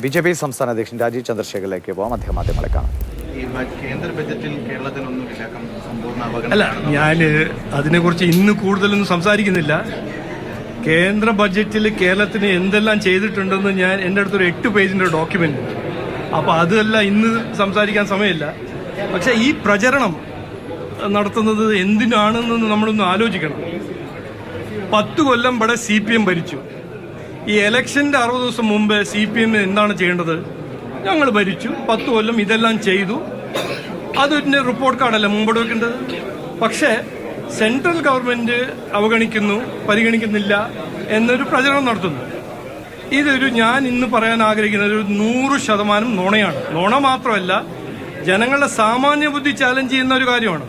BJP സംസ്ഥാന അധ്യക്ഷൻ രാജീവ് ചന്ദ്രശേഖറിലേക്ക് പോകാം. അദ്ദേഹം മാധ്യമങ്ങളെ കാണാം. കേന്ദ്ര ബജറ്റിൽ കേരളത്തിനൊന്നുമില്ല, സമ്പൂർണ്ണ അല്ല, ഞാൻ അതിനെക്കുറിച്ച് ഇന്ന് കൂടുതലൊന്നും സംസാരിക്കുന്നില്ല. കേന്ദ്ര ബഡ്ജറ്റിൽ കേരളത്തിന് എന്തെല്ലാം ചെയ്തിട്ടുണ്ടെന്ന് എൻ്റെ അടുത്തൊരു 8 പേജിൻ്റെ ഡോക്യുമെൻ്റ് ഉണ്ട്. അപ്പോൾ അതെല്ലാം ഇന്ന് സംസാരിക്കാൻ സമയമില്ല. പക്ഷേ ഈ പ്രചരണം നടത്തുന്നത് എന്തിനാണെന്ന് നമ്മളൊന്ന് ആലോചിക്കണം. 10 കൊല്ലം ഇവിടെ CPM ഭരിച്ചു. ഈ ഇലക്ഷൻ്റെ 60 ദിവസം മുമ്പ് CPM എന്താണ് ചെയ്യേണ്ടത്? ഞങ്ങൾ ഭരിച്ചു, 10 കൊല്ലം ഇതെല്ലാം ചെയ്തു, അതിൻ്റെ റിപ്പോർട്ട് കാർഡല്ല മുമ്പോട്ട് വെക്കേണ്ടത്. പക്ഷേ സെൻട്രൽ ഗവൺമെൻറ് അവഗണിക്കുന്നു, പരിഗണിക്കുന്നില്ല എന്നൊരു പ്രചരണം നടത്തുന്നു. ഞാൻ ഇന്ന് പറയാൻ ആഗ്രഹിക്കുന്നത് ഒരു 100% നുണയാണ്. നുണ മാത്രമല്ല, ജനങ്ങളുടെ സാമാന്യ ബുദ്ധി ചാലഞ്ച് ചെയ്യുന്ന ഒരു കാര്യമാണ്.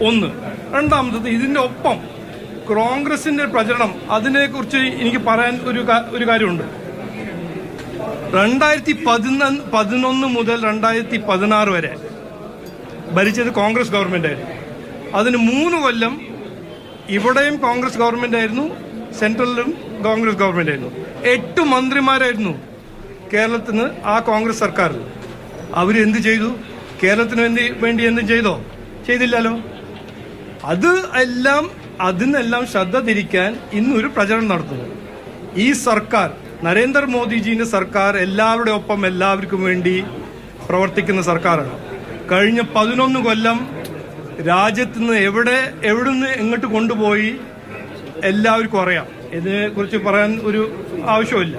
ഒന്ന്. രണ്ടാമത്തത്, ഇതിൻ്റെ ഒപ്പം കോൺഗ്രസിന്റെ പ്രചരണം, അതിനെക്കുറിച്ച് എനിക്ക് പറയാൻ ഒരു കാര്യമുണ്ട്. 2011 മുതൽ 2016 വരെ ഭരിച്ചത് കോൺഗ്രസ് ഗവൺമെന്റ് ആയിരുന്നു. അതിന് 3 കൊല്ലം ഇവിടെയും കോൺഗ്രസ് ഗവൺമെന്റ് ആയിരുന്നു, സെൻട്രലിലും കോൺഗ്രസ് ഗവൺമെന്റ് ആയിരുന്നു. 8 മന്ത്രിമാരായിരുന്നു കേരളത്തിന് ആ കോൺഗ്രസ് സർക്കാരിൽ. അവരെന്ത് ചെയ്തു? കേരളത്തിന് വേണ്ടി എന്തും ചെയ്തോ? ചെയ്തില്ലല്ലോ. അതിനെല്ലാം ശ്രദ്ധ തിരിക്കാൻ ഇന്നൊരു പ്രചരണം നടത്തുന്നു. ഈ സർക്കാർ, നരേന്ദ്രമോദിജീന്റെ സർക്കാർ, എല്ലാവരുടെ ഒപ്പം എല്ലാവർക്കും വേണ്ടി പ്രവർത്തിക്കുന്ന സർക്കാരാണ്. കഴിഞ്ഞ 11 കൊല്ലം രാജ്യത്തുനിന്ന് എവിടുന്ന് എങ്ങോട്ട് കൊണ്ടുപോയി എല്ലാവർക്കും അറിയാം. ഇതിനെക്കുറിച്ച് പറയാൻ ഒരു ആവശ്യമില്ല.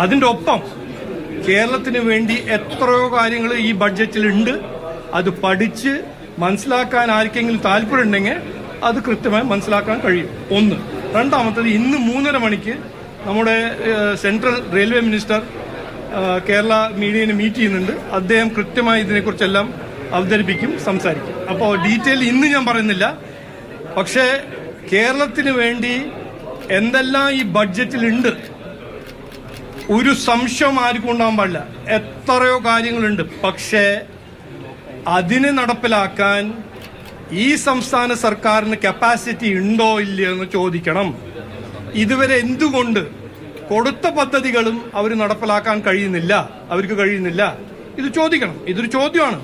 അതിൻ്റെ ഒപ്പം കേരളത്തിന് വേണ്ടി എത്രയോ കാര്യങ്ങൾ ഈ ബഡ്ജറ്റിലുണ്ട്. അത് പഠിച്ച് മനസ്സിലാക്കാൻ ആർക്കെങ്കിലും താല്പര്യമുണ്ടെങ്കിൽ അത് കൃത്യമായി മനസ്സിലാക്കാൻ കഴിയും. ഒന്ന്. രണ്ടാമത്തത്, ഇന്ന് 3:30 മണിക്ക് നമ്മുടെ സെൻട്രൽ റെയിൽവേ മിനിസ്റ്റർ കേരള മീഡിയനെ മീറ്റ് ചെയ്യുന്നുണ്ട്. അദ്ദേഹം കൃത്യമായി ഇതിനെക്കുറിച്ചെല്ലാം അവതരിപ്പിക്കും, സംസാരിക്കും. അപ്പോൾ ഡീറ്റെയിൽ ഇന്ന് ഞാൻ പറയുന്നില്ല. പക്ഷേ കേരളത്തിന് വേണ്ടി എന്തെല്ലാം ഈ ബഡ്ജറ്റിലുണ്ട് ഒരു സംശയം ആർക്കും ഉണ്ടാകാൻ പാടില്ല. എത്രയോ കാര്യങ്ങളുണ്ട്. പക്ഷേ അതിനെ നടപ്പിലാക്കാൻ ഈ സംസ്ഥാന സർക്കാരിന് കപ്പാസിറ്റി ഉണ്ടോ ഇല്ലയോ എന്ന് ചോദിക്കണം. ഇതുവരെ എന്തുകൊണ്ട് കൊടുത്ത പദ്ധതികളും അവർ നടപ്പിലാക്കാൻ അവർക്ക് കഴിയുന്നില്ല? ഇത് ചോദിക്കണം. ഇതൊരു ചോദ്യമാണ്.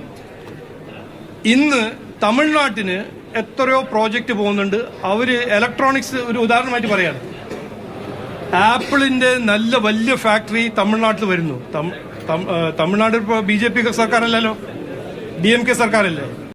ഇന്ന് തമിഴ്നാട്ടിന് എത്രയോ പ്രോജക്റ്റ് പോകുന്നുണ്ട്. അവര് ഇലക്ട്രോണിക്സ് ഒരു ഉദാഹരണമായിട്ട് പറയാണ്. ആപ്പിളിന്റെ നല്ല വലിയ ഫാക്ടറി തമിഴ്നാട്ടിൽ വരുന്നു. തമിഴ്നാട് ഇപ്പോൾ BJP സർക്കാരല്ലല്ലോ, DMK സർക്കാരല്ലേ.